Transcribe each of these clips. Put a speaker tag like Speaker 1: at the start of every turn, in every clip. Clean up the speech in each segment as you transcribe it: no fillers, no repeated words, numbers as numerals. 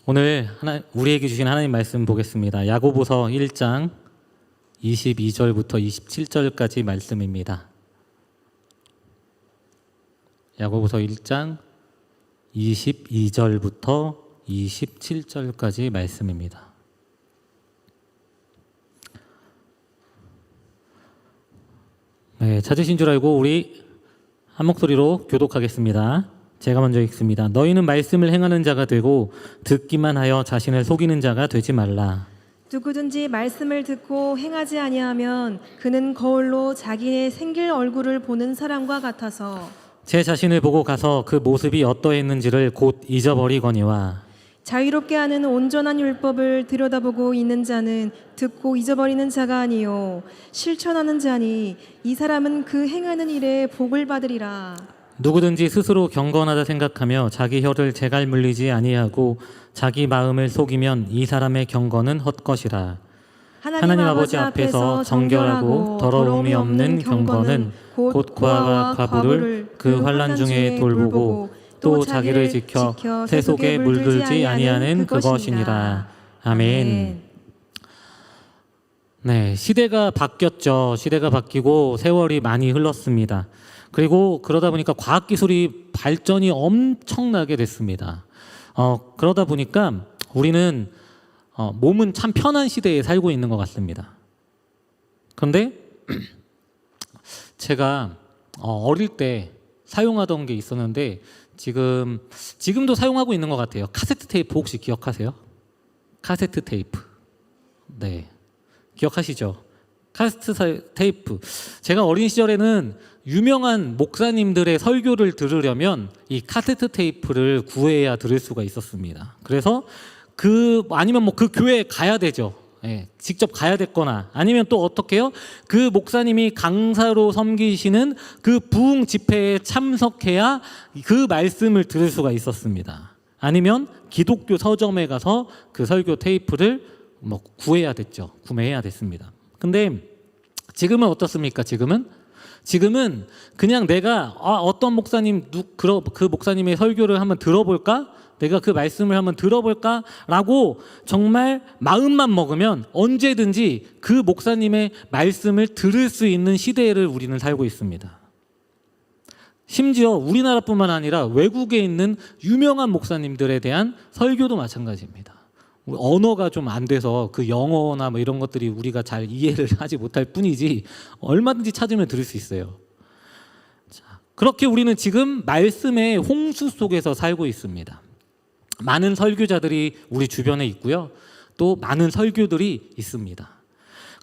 Speaker 1: 오늘 우리에게 주신 하나님 말씀 보겠습니다. 야고보서 1장 22절부터 27절까지 말씀입니다. 야고보서 1장 22절부터 27절까지 말씀입니다. 네, 찾으신 줄 알고 우리 한 목소리로 교독하겠습니다. 제가 먼저 읽습니다. 너희는 말씀을 행하는 자가 되고 듣기만 하여 자신을 속이는 자가 되지 말라.
Speaker 2: 누구든지 말씀을 듣고 행하지 아니하면 그는 거울로 자기의 생길 얼굴을 보는 사람과 같아서
Speaker 1: 제 자신을 보고 가서 그 모습이 어떠했는지를 곧 잊어버리거니와
Speaker 2: 자유롭게 하는 온전한 율법을 들여다보고 있는 자는 듣고 잊어버리는 자가 아니요 실천하는 자니 이 사람은 그 행하는 일에 복을 받으리라.
Speaker 1: 누구든지 스스로 경건하다 생각하며 자기 혀를 제갈 물리지 아니하고 자기 마음을 속이면 이 사람의 경건은 헛것이라. 하나님 아버지 앞에서 정결하고 더러움이 없는 경건은 곧 고아와 과부를 그 환난 중에 돌보고 또 자기를 지켜 새 속에 물들지 아니하는 그것이니라. 아멘. 네, 시대가 바뀌었죠. 시대가 바뀌고 세월이 많이 흘렀습니다. 그리고 그러다 보니까 과학기술이 발전이 엄청나게 됐습니다. 그러다 보니까 우리는 몸은 참 편한 시대에 살고 있는 것 같습니다. 그런데 제가 어릴 때 사용하던 게 있었는데 지금도 사용하고 있는 것 같아요. 카세트 테이프 혹시 기억하세요? 카세트 테이프. 네, 기억하시죠? 카세트 테이프. 제가 어린 시절에는 유명한 목사님들의 설교를 들으려면 이 카세트 테이프를 구해야 들을 수가 있었습니다. 그래서 아니면 그 교회에 가야 되죠. 예, 직접 가야 됐거나 아니면 또 어떻게 해요? 그 목사님이 강사로 섬기시는 그 부흥 집회에 참석해야 그 말씀을 들을 수가 있었습니다. 아니면 기독교 서점에 가서 그 설교 테이프를 구해야 됐죠. 구매해야 됐습니다. 근데 지금은 어떻습니까? 지금은 그냥 내가 어떤 목사님 그 목사님의 설교를 한번 들어볼까? 내가 그 말씀을 한번 들어볼까? 라고 정말 마음만 먹으면 언제든지 그 목사님의 말씀을 들을 수 있는 시대를 우리는 살고 있습니다. 심지어 우리나라뿐만 아니라 외국에 있는 유명한 목사님들에 대한 설교도 마찬가지입니다. 언어가 좀 안 돼서 그 영어나 이런 것들이 우리가 잘 이해를 하지 못할 뿐이지 얼마든지 찾으면 들을 수 있어요. 자, 그렇게 우리는 지금 말씀의 홍수 속에서 살고 있습니다. 많은 설교자들이 우리 주변에 있고요. 또 많은 설교들이 있습니다.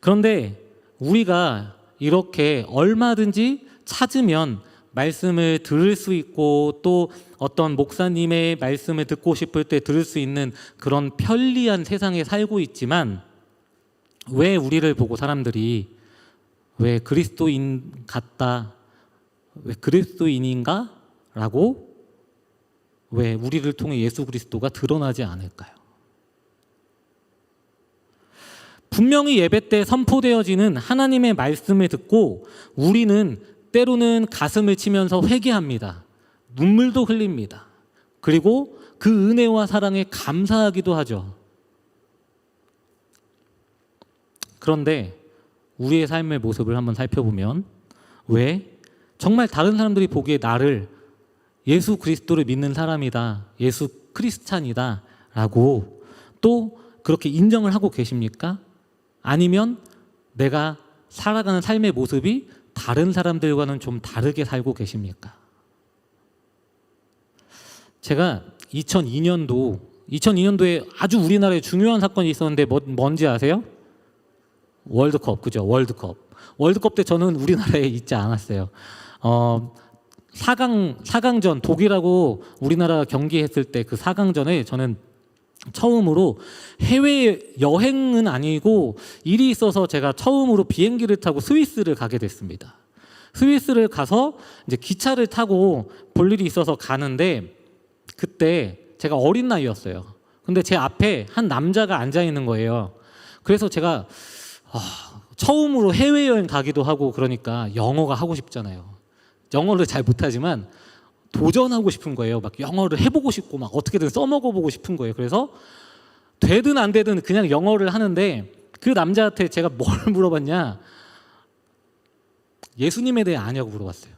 Speaker 1: 그런데 우리가 이렇게 얼마든지 찾으면 말씀을 들을 수 있고 또 어떤 목사님의 말씀을 듣고 싶을 때 들을 수 있는 그런 편리한 세상에 살고 있지만 왜 우리를 보고 사람들이 왜 그리스도인 같다, 왜 그리스도인인가? 라고 왜 우리를 통해 예수 그리스도가 드러나지 않을까요? 분명히 예배 때 선포되어지는 하나님의 말씀을 듣고 우리는 때로는 가슴을 치면서 회개합니다. 눈물도 흘립니다. 그리고 그 은혜와 사랑에 감사하기도 하죠. 그런데 우리의 삶의 모습을 한번 살펴보면 왜 정말 다른 사람들이 보기에 나를 예수 그리스도를 믿는 사람이다, 예수 크리스찬이다 라고 또 그렇게 인정을 하고 계십니까? 아니면 내가 살아가는 삶의 모습이 다른 사람들과는 좀 다르게 살고 계십니까? 제가 2002년도에 아주 우리나라에 중요한 사건이 있었는데 뭔지 아세요? 월드컵, 그죠? 월드컵 때 저는 우리나라에 있지 않았어요. 4강전 독일하고 우리나라 경기했을 때 그 4강전에 저는 처음으로 해외 여행은 아니고 일이 있어서 제가 처음으로 비행기를 타고 스위스를 가게 됐습니다. 스위스를 가서 이제 기차를 타고 볼 일이 있어서 가는데 그때 제가 어린 나이였어요. 근데 제 앞에 한 남자가 앉아 있는 거예요. 그래서 제가 처음으로 해외여행 가기도 하고 그러니까 영어가 하고 싶잖아요. 영어를 잘 못하지만 도전하고 싶은 거예요. 막 영어를 해보고 싶고 막 어떻게든 써먹어보고 싶은 거예요. 그래서 되든 안 되든 그냥 영어를 하는데 그 남자한테 제가 뭘 물어봤냐? 예수님에 대해 아냐고 물어봤어요.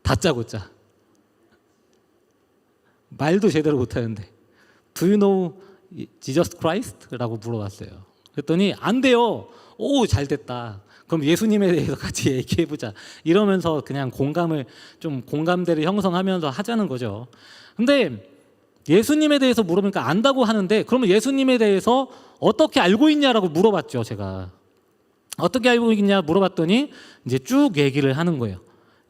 Speaker 1: 다짜고짜. 말도 제대로 못하는데 Do you know Jesus Christ? 라고 물어봤어요. 그랬더니 안 돼요. 오, 잘 됐다. 그럼 예수님에 대해서 같이 얘기해보자. 이러면서 그냥 공감대를 형성하면서 하자는 거죠. 근데 예수님에 대해서 물어보니까 안다고 하는데 그러면 예수님에 대해서 어떻게 알고 있냐라고 물어봤죠. 제가 어떻게 알고 있냐 물어봤더니 이제 쭉 얘기를 하는 거예요.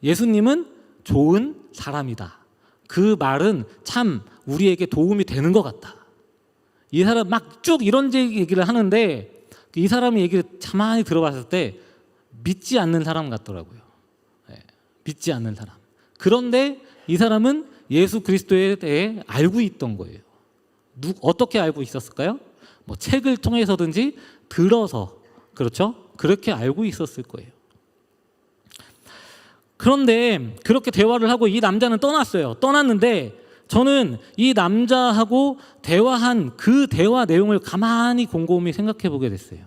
Speaker 1: 예수님은 좋은 사람이다. 그 말은 참 우리에게 도움이 되는 것 같다. 이 사람 막 쭉 이런 얘기를 하는데 이 사람의 얘기를 가만히 들어봤을 때 믿지 않는 사람 같더라고요. 믿지 않는 사람. 그런데 이 사람은 예수 그리스도에 대해 알고 있던 거예요. 어떻게 알고 있었을까요? 뭐 책을 통해서든지 들어서, 그렇죠? 그렇게 알고 있었을 거예요. 그런데 그렇게 대화를 하고 이 남자는 떠났어요. 떠났는데 저는 이 남자하고 대화한 그 대화 내용을 가만히 곰곰이 생각해 보게 됐어요.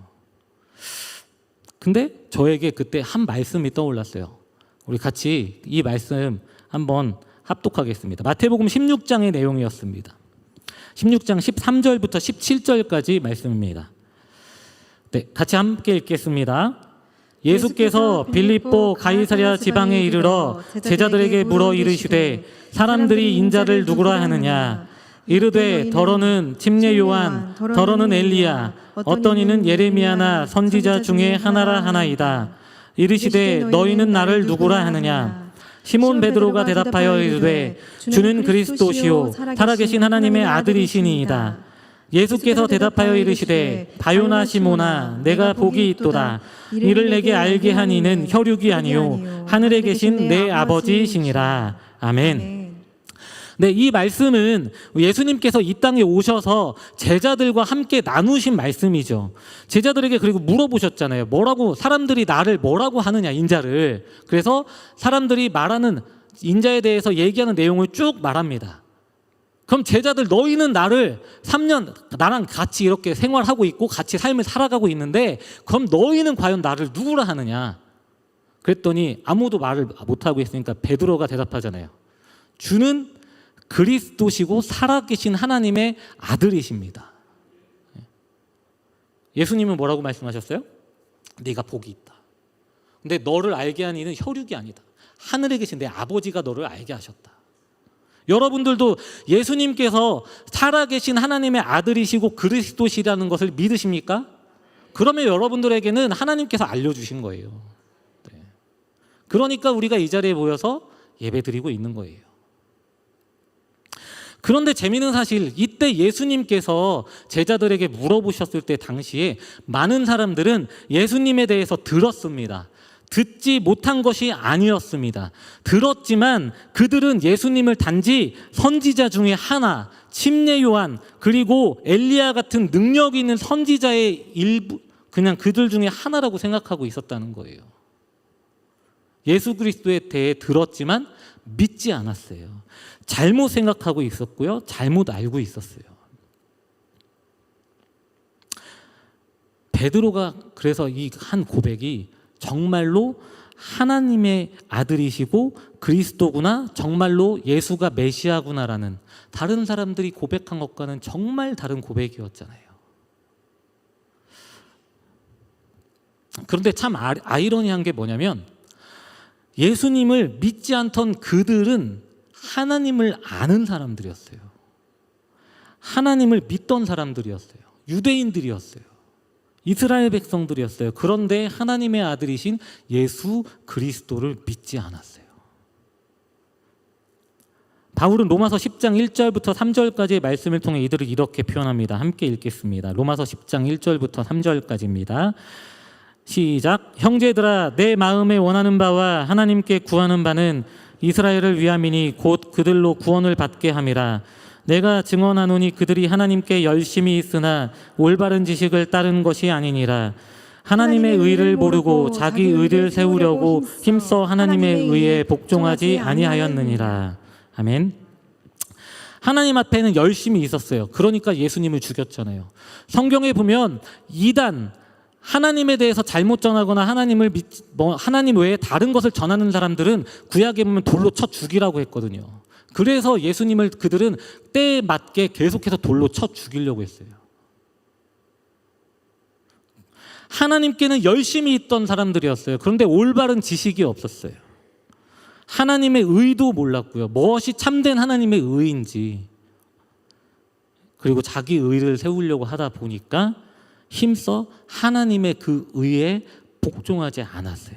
Speaker 1: 근데 저에게 그때 한 말씀이 떠올랐어요. 우리 같이 이 말씀 한번 합독하겠습니다. 마태복음 16장의 내용이었습니다. 16장 13절부터 17절까지 말씀입니다. 네, 같이 함께 읽겠습니다. 예수께서 빌립보 가이사랴 지방에 이르러 제자들에게 물어 이르시되 사람들이 인자를 누구라 하느냐? 이르되 더러는 침례 요한, 더러는 엘리야, 어떤 이는 예레미야나 선지자 중에 하나라 하나이다. 이르시되 너희는 나를 누구라 하느냐? 시몬 베드로가 대답하여 이르되 주는 그리스도시요 살아계신 하나님의 아들이시니이다. 예수께서 대답하여 이르시되 바요나 시몬아 내가 복이 있도다. 이를 내게 알게 한 이는 혈육이 아니요 하늘에 계신 내 아버지이시니라. 아멘. 네, 이 말씀은 예수님께서 이 땅에 오셔서 제자들과 함께 나누신 말씀이죠. 제자들에게 그리고 물어보셨잖아요. 사람들이 나를 뭐라고 하느냐, 인자를. 그래서 사람들이 말하는 인자에 대해서 얘기하는 내용을 쭉 말합니다. 그럼 제자들, 너희는 나를 3년 나랑 같이 이렇게 생활하고 있고 같이 삶을 살아가고 있는데 그럼 너희는 과연 나를 누구라 하느냐? 그랬더니 아무도 말을 못하고 있으니까 베드로가 대답하잖아요. 주는 그리스도시고 살아계신 하나님의 아들이십니다. 예수님은 뭐라고 말씀하셨어요? 네가 복이 있다. 근데 너를 알게 한 이는 혈육이 아니다. 하늘에 계신 내 아버지가 너를 알게 하셨다. 여러분들도 예수님께서 살아계신 하나님의 아들이시고 그리스도시라는 것을 믿으십니까? 그러면 여러분들에게는 하나님께서 알려주신 거예요. 네. 그러니까 우리가 이 자리에 모여서 예배드리고 있는 거예요. 그런데 재미있는 사실, 이때 예수님께서 제자들에게 물어보셨을 때 당시에 많은 사람들은 예수님에 대해서 들었습니다. 듣지 못한 것이 아니었습니다. 들었지만 그들은 예수님을 단지 선지자 중에 하나, 침례 요한, 그리고 엘리야 같은 능력 있는 선지자의 일부, 그냥 그들 중에 하나라고 생각하고 있었다는 거예요. 예수 그리스도에 대해 들었지만 믿지 않았어요. 잘못 생각하고 있었고요. 잘못 알고 있었어요. 베드로가 그래서 이 한 고백이 정말로 하나님의 아들이시고 그리스도구나, 정말로 예수가 메시아구나라는 다른 사람들이 고백한 것과는 정말 다른 고백이었잖아요. 그런데 참 아이러니한 게 뭐냐면 예수님을 믿지 않던 그들은 하나님을 아는 사람들이었어요. 하나님을 믿던 사람들이었어요. 유대인들이었어요. 이스라엘 백성들이었어요. 그런데 하나님의 아들이신 예수 그리스도를 믿지 않았어요. 바울은 로마서 10장 1절부터 3절까지의 말씀을 통해 이들을 이렇게 표현합니다. 함께 읽겠습니다. 로마서 10장 1절부터 3절까지입니다. 시작. 형제들아, 내 마음에 원하는 바와 하나님께 구하는 바는 이스라엘을 위함이니 곧 그들로 구원을 받게 함이라. 내가 증언하노니 그들이 하나님께 열심히 있으나 올바른 지식을 따른 것이 아니니라. 하나님의 의를 모르고 자기 의를 세우려고 힘써 하나님의 의에 복종하지 아니하였느니라. 아멘. 하나님 앞에는 열심이 있었어요. 그러니까 예수님을 죽였잖아요. 성경에 보면 이단, 하나님에 대해서 잘못 전하거나 하나님 외에 다른 것을 전하는 사람들은 구약에 보면 돌로 쳐 죽이라고 했거든요. 그래서 예수님을 그들은 때에 맞게 계속해서 돌로 쳐 죽이려고 했어요. 하나님께는 열심히 있던 사람들이었어요. 그런데 올바른 지식이 없었어요. 하나님의 의도 몰랐고요. 무엇이 참된 하나님의 의인지, 그리고 자기 의를 세우려고 하다 보니까 힘써 하나님의 그 의에 복종하지 않았어요.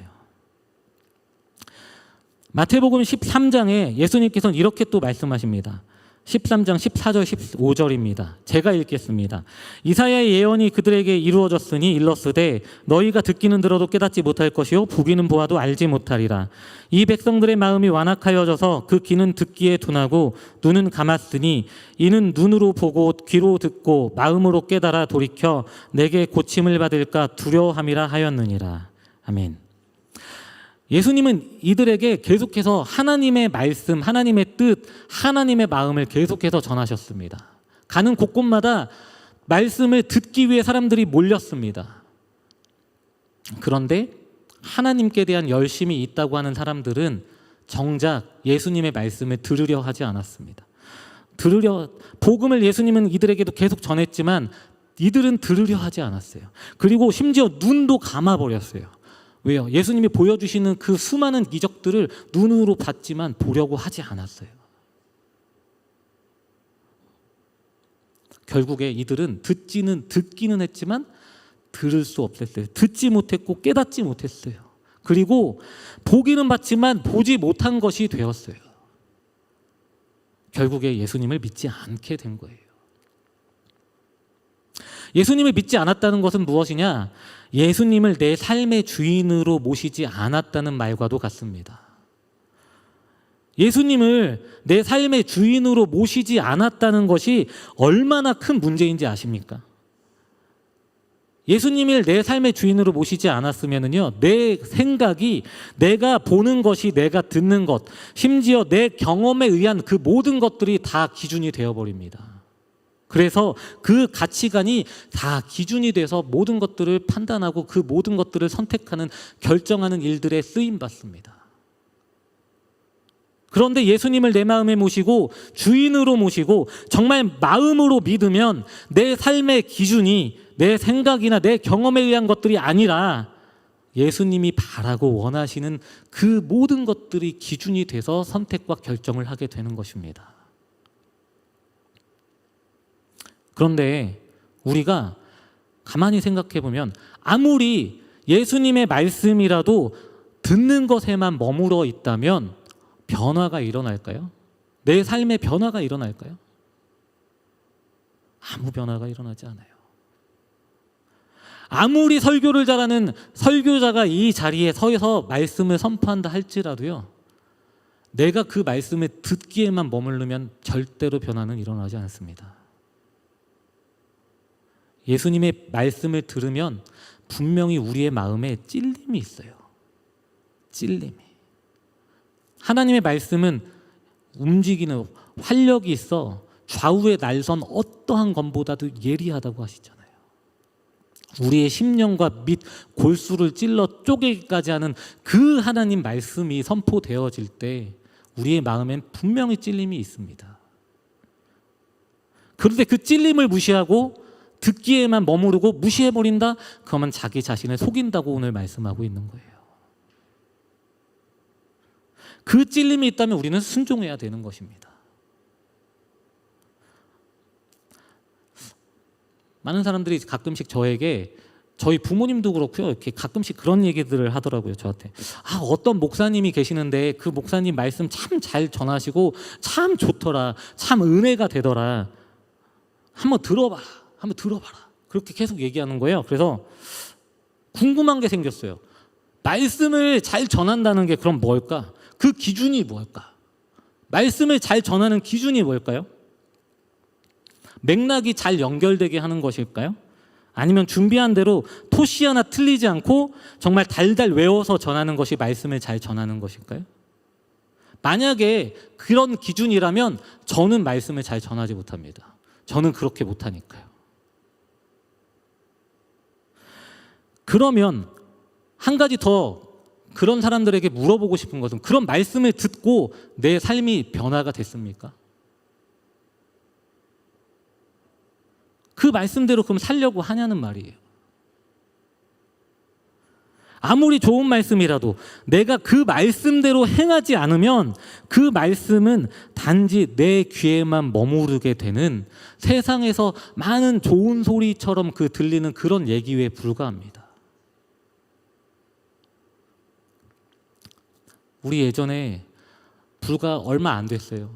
Speaker 1: 마태복음 13장에 예수님께서는 이렇게 또 말씀하십니다. 13장 14절 15절입니다. 제가 읽겠습니다. 이사야의 예언이 그들에게 이루어졌으니 일렀으되 너희가 듣기는 들어도 깨닫지 못할 것이요 보기는 보아도 알지 못하리라. 이 백성들의 마음이 완악하여져서 그 귀는 듣기에 둔하고 눈은 감았으니 이는 눈으로 보고 귀로 듣고 마음으로 깨달아 돌이켜 내게 고침을 받을까 두려워함이라 하였느니라. 아멘. 예수님은 이들에게 계속해서 하나님의 말씀, 하나님의 뜻, 하나님의 마음을 계속해서 전하셨습니다. 가는 곳곳마다 말씀을 듣기 위해 사람들이 몰렸습니다. 그런데 하나님께 대한 열심이 있다고 하는 사람들은 정작 예수님의 말씀을 들으려 하지 않았습니다. 복음을 예수님은 이들에게도 계속 전했지만 이들은 들으려 하지 않았어요. 그리고 심지어 눈도 감아버렸어요. 왜요? 예수님이 보여주시는 그 수많은 기적들을 눈으로 봤지만 보려고 하지 않았어요. 결국에 이들은 듣기는 했지만 들을 수 없었어요. 듣지 못했고 깨닫지 못했어요. 그리고 보기는 봤지만 보지 못한 것이 되었어요. 결국에 예수님을 믿지 않게 된 거예요. 예수님을 믿지 않았다는 것은 무엇이냐? 예수님을 내 삶의 주인으로 모시지 않았다는 말과도 같습니다. 예수님을 내 삶의 주인으로 모시지 않았다는 것이 얼마나 큰 문제인지 아십니까? 예수님을 내 삶의 주인으로 모시지 않았으면요, 내 생각이, 내가 보는 것이, 내가 듣는 것, 심지어 내 경험에 의한 그 모든 것들이 다 기준이 되어버립니다. 그래서 그 가치관이 다 기준이 돼서 모든 것들을 판단하고 그 모든 것들을 선택하는, 결정하는 일들에 쓰임받습니다. 그런데 예수님을 내 마음에 모시고 주인으로 모시고 정말 마음으로 믿으면 내 삶의 기준이 내 생각이나 내 경험에 의한 것들이 아니라 예수님이 바라고 원하시는 그 모든 것들이 기준이 돼서 선택과 결정을 하게 되는 것입니다. 그런데 우리가 가만히 생각해 보면 아무리 예수님의 말씀이라도 듣는 것에만 머물러 있다면 변화가 일어날까요? 내 삶에 변화가 일어날까요? 아무 변화가 일어나지 않아요. 아무리 설교를 잘하는 설교자가 이 자리에 서서 말씀을 선포한다 할지라도요, 내가 그 말씀을 듣기에만 머무르면 절대로 변화는 일어나지 않습니다. 예수님의 말씀을 들으면 분명히 우리의 마음에 찔림이 있어요. 찔림이. 하나님의 말씀은 움직이는 활력이 있어 좌우에 날선 어떠한 검보다도 예리하다고 하시잖아요. 우리의 심령과 및 골수를 찔러 쪼개기까지 하는 그 하나님 말씀이 선포되어질 때 우리의 마음엔 분명히 찔림이 있습니다. 그런데 그 찔림을 무시하고 듣기에만 머무르고 무시해버린다? 그러면 자기 자신을 속인다고 오늘 말씀하고 있는 거예요. 그 찔림이 있다면 우리는 순종해야 되는 것입니다. 많은 사람들이 가끔씩 저에게, 저희 부모님도 그렇고요, 이렇게 가끔씩 그런 얘기들을 하더라고요. 저한테 어떤 목사님이 계시는데 그 목사님 말씀 참 잘 전하시고 참 좋더라, 참 은혜가 되더라, 한번 들어봐라, 그렇게 계속 얘기하는 거예요. 그래서 궁금한 게 생겼어요. 말씀을 잘 전한다는 게 그럼 뭘까? 그 기준이 뭘까? 말씀을 잘 전하는 기준이 뭘까요? 맥락이 잘 연결되게 하는 것일까요? 아니면 준비한 대로 토시 하나 틀리지 않고 정말 달달 외워서 전하는 것이 말씀을 잘 전하는 것일까요? 만약에 그런 기준이라면 저는 말씀을 잘 전하지 못합니다. 저는 그렇게 못하니까요. 그러면 한 가지 더 그런 사람들에게 물어보고 싶은 것은, 그런 말씀을 듣고 내 삶이 변화가 됐습니까? 그 말씀대로 그럼 살려고 하냐는 말이에요. 아무리 좋은 말씀이라도 내가 그 말씀대로 행하지 않으면 그 말씀은 단지 내 귀에만 머무르게 되는, 세상에서 많은 좋은 소리처럼 그 들리는 그런 얘기에 불과합니다. 우리 예전에 불과 얼마 안 됐어요.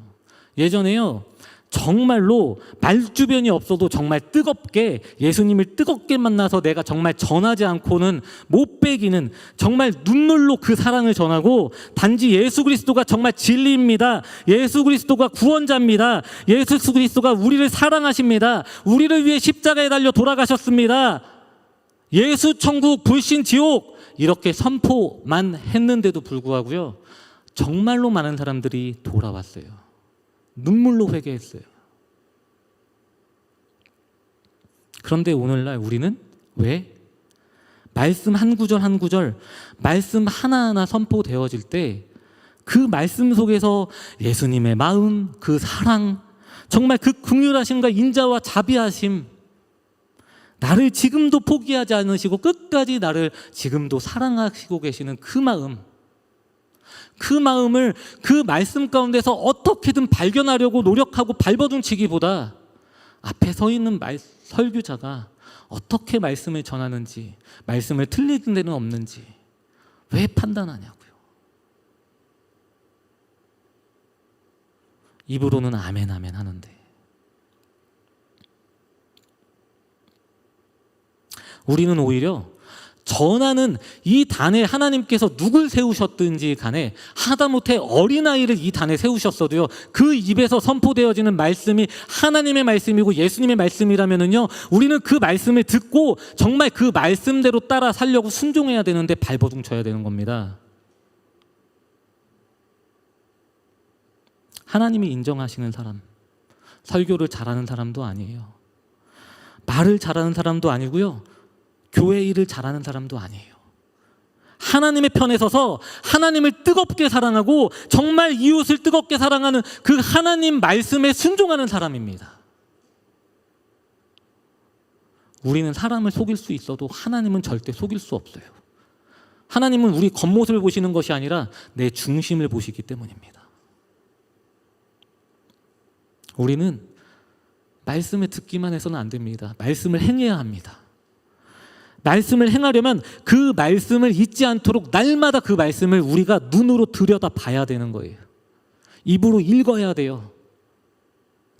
Speaker 1: 예전에요, 정말로 말주변이 없어도 정말 뜨겁게 예수님을 뜨겁게 만나서 내가 정말 전하지 않고는 못 빼기는, 정말 눈물로 그 사랑을 전하고, 단지 예수 그리스도가 정말 진리입니다, 예수 그리스도가 구원자입니다, 예수 그리스도가 우리를 사랑하십니다, 우리를 위해 십자가에 달려 돌아가셨습니다, 예수 천국 불신 지옥, 이렇게 선포만 했는데도 불구하고요, 정말로 많은 사람들이 돌아왔어요. 눈물로 회개했어요. 그런데 오늘날 우리는 왜? 말씀 한 구절 한 구절, 말씀 하나하나 선포되어질 때 그 말씀 속에서 예수님의 마음, 그 사랑, 정말 그 긍휼하심과 인자와 자비하심, 나를 지금도 포기하지 않으시고 끝까지 나를 지금도 사랑하시고 계시는 그 마음, 그 마음을 그 말씀 가운데서 어떻게든 발견하려고 노력하고 발버둥치기보다 앞에 서 있는 설교자가 어떻게 말씀을 전하는지, 말씀을 틀리는 데는 없는지 왜 판단하냐고요. 입으로는 아멘 아멘 하는데 우리는 오히려 전하는 이 단에 하나님께서 누굴 세우셨든지 간에, 하다못해 어린아이를 이 단에 세우셨어도요, 그 입에서 선포되어지는 말씀이 하나님의 말씀이고 예수님의 말씀이라면은요, 우리는 그 말씀을 듣고 정말 그 말씀대로 따라 살려고 순종해야 되는데 발버둥 쳐야 되는 겁니다. 하나님이 인정하시는 사람, 설교를 잘하는 사람도 아니에요, 말을 잘하는 사람도 아니고요, 교회 일을 잘하는 사람도 아니에요. 하나님의 편에 서서 하나님을 뜨겁게 사랑하고 정말 이웃을 뜨겁게 사랑하는 그 하나님 말씀에 순종하는 사람입니다. 우리는 사람을 속일 수 있어도 하나님은 절대 속일 수 없어요. 하나님은 우리 겉모습을 보시는 것이 아니라 내 중심을 보시기 때문입니다. 우리는 말씀을 듣기만 해서는 안 됩니다. 말씀을 행해야 합니다. 말씀을 행하려면 그 말씀을 잊지 않도록 날마다 그 말씀을 우리가 눈으로 들여다 봐야 되는 거예요. 입으로 읽어야 돼요.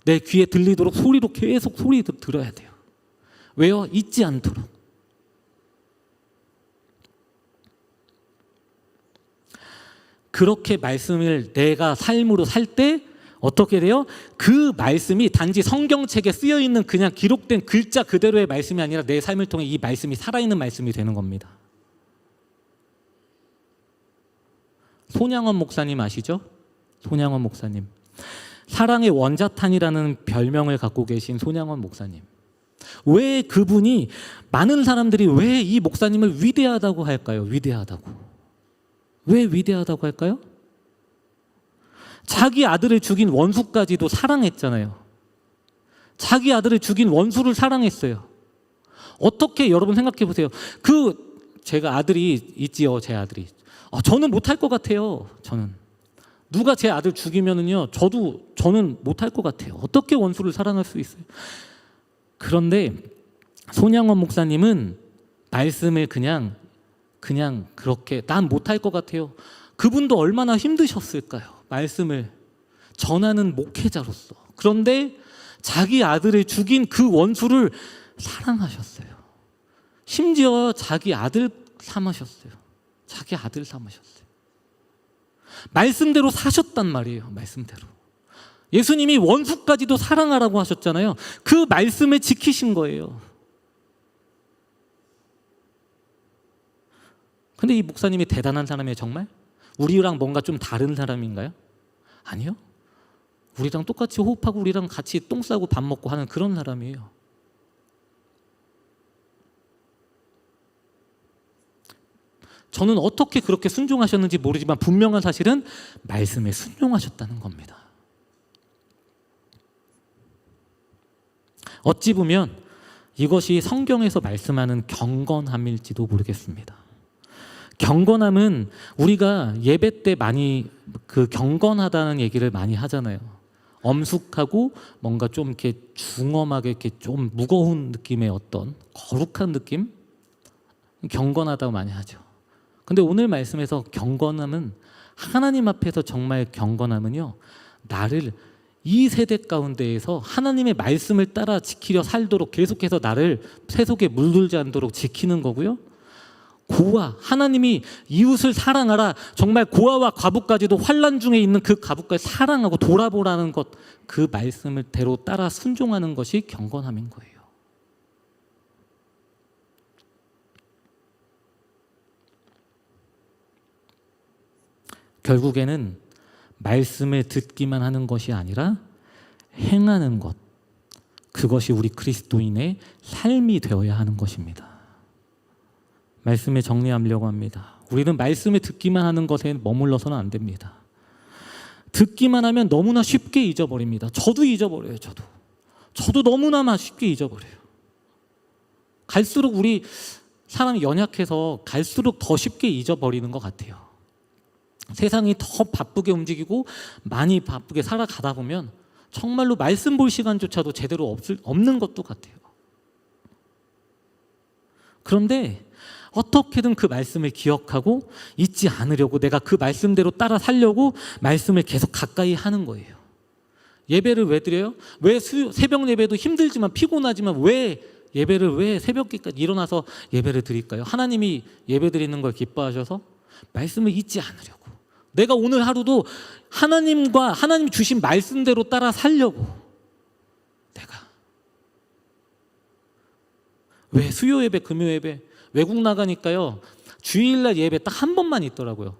Speaker 1: 내 귀에 들리도록 소리로 계속 소리 들어야 돼요. 왜요? 잊지 않도록. 그렇게 말씀을 내가 삶으로 살 때 어떻게 돼요? 그 말씀이 단지 성경책에 쓰여있는 그냥 기록된 글자 그대로의 말씀이 아니라 내 삶을 통해 이 말씀이 살아있는 말씀이 되는 겁니다. 손양원 목사님 아시죠? 손양원 목사님, 사랑의 원자탄이라는 별명을 갖고 계신 손양원 목사님. 왜 그분이, 많은 사람들이 왜 이 목사님을 위대하다고 할까요? 위대하다고. 왜 위대하다고 할까요? 자기 아들을 죽인 원수까지도 사랑했잖아요. 자기 아들을 죽인 원수를 사랑했어요. 어떻게, 여러분 생각해 보세요. 제가 아들이 있지요, 제 아들이. 저는 못할 것 같아요. 저는 누가 제 아들 죽이면은요, 저는 못할 것 같아요. 어떻게 원수를 사랑할 수 있어요? 그런데 손양원 목사님은 말씀을 그냥 그렇게, 난 못할 것 같아요. 그분도 얼마나 힘드셨을까요? 말씀을 전하는 목회자로서. 그런데 자기 아들을 죽인 그 원수를 사랑하셨어요. 심지어 자기 아들 삼으셨어요. 자기 아들 삼으셨어요. 말씀대로 사셨단 말이에요. 말씀대로. 예수님이 원수까지도 사랑하라고 하셨잖아요. 그 말씀을 지키신 거예요. 근데 이 목사님이 대단한 사람이에요, 정말? 우리랑 뭔가 좀 다른 사람인가요? 아니요. 우리랑 똑같이 호흡하고 우리랑 같이 똥 싸고 밥 먹고 하는 그런 사람이에요. 저는 어떻게 그렇게 순종하셨는지 모르지만 분명한 사실은 말씀에 순종하셨다는 겁니다. 어찌 보면 이것이 성경에서 말씀하는 경건함일지도 모르겠습니다. 경건함은 우리가 예배 때 많이 그 경건하다는 얘기를 많이 하잖아요. 엄숙하고 뭔가 좀 이렇게 중엄하게 이렇게 좀 무거운 느낌의 어떤 거룩한 느낌? 경건하다고 많이 하죠. 근데 오늘 말씀에서 경건함은 하나님 앞에서 정말 경건함은요, 나를 이 세대 가운데에서 하나님의 말씀을 따라 지키려 살도록 계속해서 나를 세속에 물들지 않도록 지키는 거고요. 고아, 하나님이 이웃을 사랑하라, 정말 고아와 과부까지도 환난 중에 있는 그 과부까지 사랑하고 돌아보라는 것, 그 말씀을 대로 따라 순종하는 것이 경건함인 거예요. 결국에는 말씀을 듣기만 하는 것이 아니라 행하는 것, 그것이 우리 그리스도인의 삶이 되어야 하는 것입니다. 말씀에 정리하려고 합니다. 우리는 말씀을 듣기만 하는 것에 머물러서는 안 됩니다. 듣기만 하면 너무나 쉽게 잊어버립니다. 저도 잊어버려요. 저도 너무나 쉽게 잊어버려요. 갈수록 우리 사람이 연약해서 갈수록 더 쉽게 잊어버리는 것 같아요. 세상이 더 바쁘게 움직이고 많이 바쁘게 살아가다 보면 정말로 말씀 볼 시간조차도 제대로 없는 것도 같아요. 그런데 어떻게든 그 말씀을 기억하고 잊지 않으려고 내가 그 말씀대로 따라 살려고 말씀을 계속 가까이 하는 거예요. 예배를 왜 드려요? 왜 새벽 예배도 힘들지만 피곤하지만 왜 예배를 왜 새벽까지 일어나서 예배를 드릴까요? 하나님이 예배 드리는 걸 기뻐하셔서 말씀을 잊지 않으려고. 내가 오늘 하루도 하나님과 하나님 주신 말씀대로 따라 살려고. 내가 왜 수요 예배, 금요 예배 외국 나가니까요, 주일날 예배 딱 한 번만 있더라고요.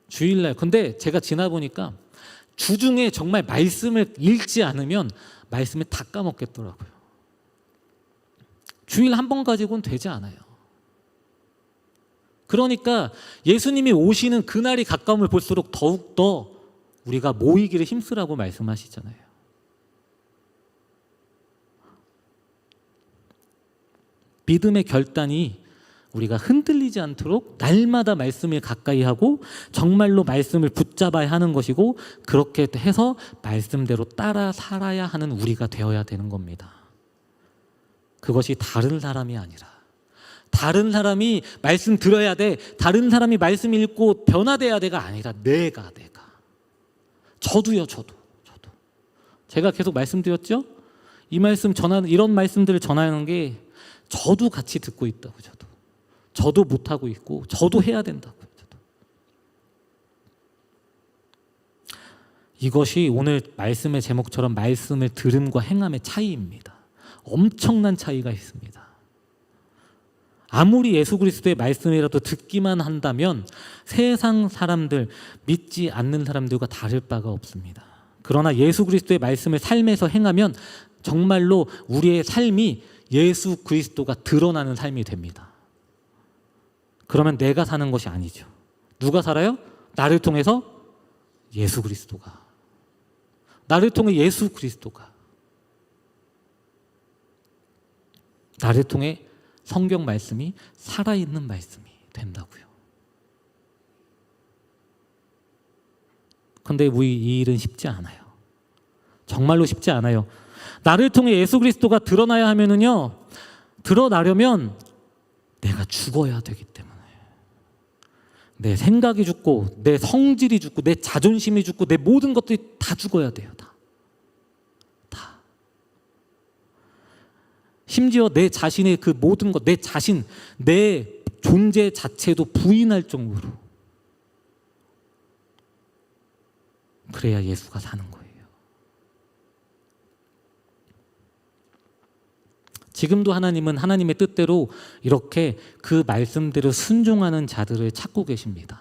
Speaker 1: 주일날. 근데 제가 지나보니까 주중에 정말 말씀을 읽지 않으면 말씀을 다 까먹겠더라고요. 주일 한 번 가지고는 되지 않아요. 그러니까 예수님이 오시는 그날이 가까움을 볼수록 더욱더 우리가 모이기를 힘쓰라고 말씀하시잖아요. 믿음의 결단이 우리가 흔들리지 않도록 날마다 말씀을 가까이 하고 정말로 말씀을 붙잡아야 하는 것이고, 그렇게 해서 말씀대로 따라 살아야 하는 우리가 되어야 되는 겁니다. 그것이 다른 사람이 아니라, 다른 사람이 말씀 들어야 돼, 다른 사람이 말씀 읽고 변화돼야 돼가 아니라 내가 저도요. 제가 계속 말씀드렸죠? 이 말씀 전하는, 이런 말씀들을 전하는 게 저도 같이 듣고 있다고. 저도 못하고 있고 저도 해야 된다고. 이것이 오늘 말씀의 제목처럼 말씀을 들음과 행함의 차이입니다. 엄청난 차이가 있습니다. 아무리 예수 그리스도의 말씀이라도 듣기만 한다면 세상 사람들, 믿지 않는 사람들과 다를 바가 없습니다. 그러나 예수 그리스도의 말씀을 삶에서 행하면 정말로 우리의 삶이 예수 그리스도가 드러나는 삶이 됩니다. 그러면 내가 사는 것이 아니죠. 누가 살아요? 나를 통해서 예수 그리스도가. 나를 통해 예수 그리스도가. 나를 통해 성경 말씀이 살아있는 말씀이 된다고요. 그런데 이 일은 쉽지 않아요. 정말로 쉽지 않아요. 나를 통해 예수 그리스도가 드러나야 하면은요, 드러나려면 내가 죽어야 되기 때문에, 내 생각이 죽고 내 성질이 죽고 내 자존심이 죽고 내 모든 것들이 다 죽어야 돼요. 다. 심지어 내 자신의 그 모든 것, 내 자신, 내 존재 자체도 부인할 정도로. 그래야 예수가 사는 거예요. 지금도 하나님은 하나님의 뜻대로 이렇게 그 말씀대로 순종하는 자들을 찾고 계십니다.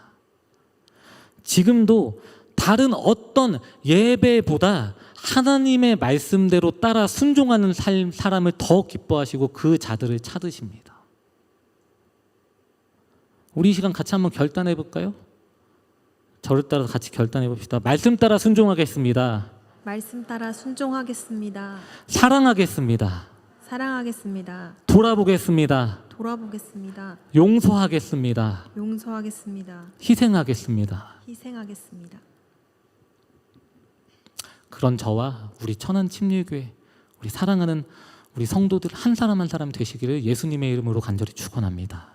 Speaker 1: 지금도 다른 어떤 예배보다 하나님의 말씀대로 따라 순종하는 사람을 더 기뻐하시고 그 자들을 찾으십니다. 우리 이 시간 같이 한번 결단해 볼까요? 저를 따라 같이 결단해 봅시다. 말씀 따라 순종하겠습니다.
Speaker 2: 말씀 따라 순종하겠습니다.
Speaker 1: 사랑하겠습니다.
Speaker 2: 사랑하겠습니다.
Speaker 1: 돌아보겠습니다.
Speaker 2: 돌아보겠습니다.
Speaker 1: 용서하겠습니다.
Speaker 2: 용서하겠습니다.
Speaker 1: 희생하겠습니다.
Speaker 2: 희생하겠습니다.
Speaker 1: 그런 저와 우리 천안 침례교회, 우리 사랑하는 우리 성도들 한 사람 한 사람 되시기를 예수님의 이름으로 간절히 축원합니다.